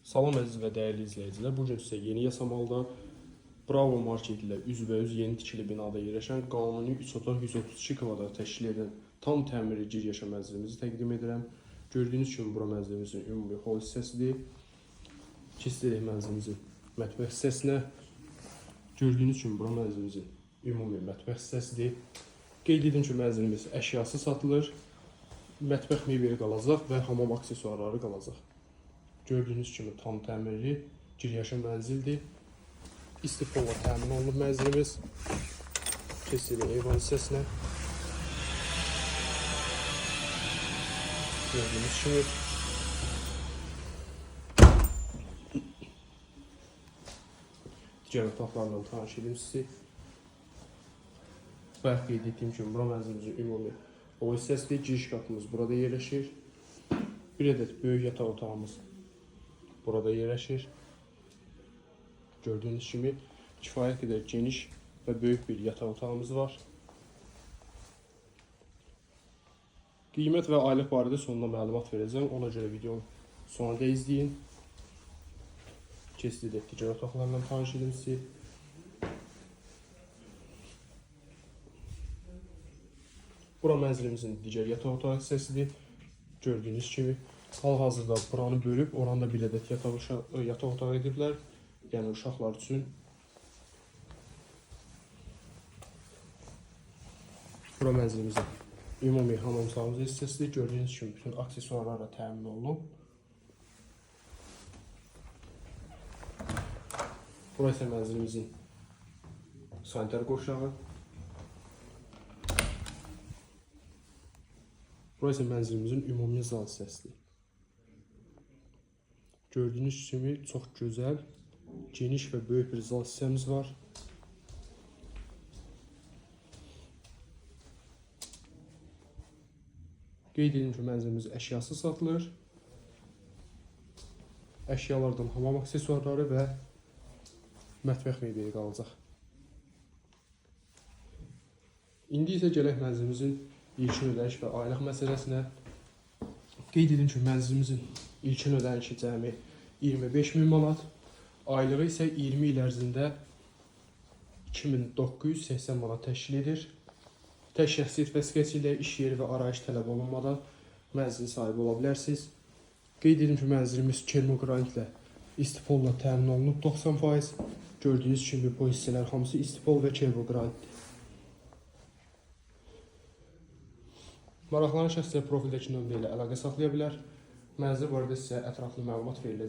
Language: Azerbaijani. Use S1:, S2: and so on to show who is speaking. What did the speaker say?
S1: Salam əziz və dəyərli izləyicilər. Bu gün sizə Yeni Yasamalda Bravo Market ilə üzbəüz yeni tikili binada yerləşən qanuni 3 otaq 132 kvadrat təşkil edən tam təmirli gir yaşam mənzilimizi təqdim edirəm. Gördüyünüz kimi bura mənzilimizin ümumi hol hissəsidir. Keçirik mənzilimizin mətbəx hissəsinə. Gördüyünüz kimi bura mənzilimizin ümumi mətbəx hissəsidir. Qeyd edim ki, mənzilimiz əşyası satılır. Mətbəx mebeli qalacaq və hamam aksesuarları qalacaq. Gördüyünüz kimi tam təmirli gir yaşam mənzildir. İstifolla təmin olunub mənzilimiz. Keçirik eyvan hissəsinə. Gördüyünüz kimi digər otaqlarla tanış edim sizi. Bayaq qeyd etdiyim kimi bura mənzilimizin ümumi o hissəsidir. Giriş qapımız burada yerləşir. Bir ədəd böyük yataq otağımız burada yerləşir. Gördüyünüz kimi kifayət qədər geniş və böyük bir yataq otağımız var. Qiymət və aylıq barədə sonunda məlumat verəcəm. Ona görə videonu sonunda izləyin. Keçirik digər otaqlarla tanış edim sizi. Bura mənzilimizin digər yataq otağı hissəsidir. Gördüyünüz kimi hal-hazırda buranı bölüb, oranda bir ədəd yataq otağı ediblər. Yəni uşaqlar üçün. Bura mənzilimizin ümumi hamam otağımız hissəsidir. Gördüyünüz kimi bütün aksesuarlarla təmin olunub. Bura isə mənzilimizin sanitar qoşağı. Bura isə mənzilimizin ümumi zal hissəsidir. Gördüyünüz kimi çox gözəl, geniş və böyük bir zal hissəmiz var. Qeyd edim ki, mənzilimiz əşyası satılır. Əşyalardan hamam aksesuarları və mətbəx mebeli qalacaq. İndi isə gələk mənzilimizin ilkin ödəniş və aylıq məsələsinə. Qeyd edim ki, mənzilimizin ilkin ödənişi cəmi 25.000 manat, aylığı isə 20 il ərzində 2980 manat təşkil edir. Tək şəxsiyyət vəsiqəsi ilə iş yeri və arayış tələb olunmadan mənzilin sahibi ola bilərsiniz. Qeyd edim ki, mənzilimiz kermogranitlə, istipolla təmin olunub 90%. Gördüyünüz kimi bu hissələr hamısı istipol və kermogranitdir. Maraqlanan şəxslər profildəki nömrə ilə əlaqə saxlaya bilər. Mənzil barədə sizə ətraflı məlumat veriləcək.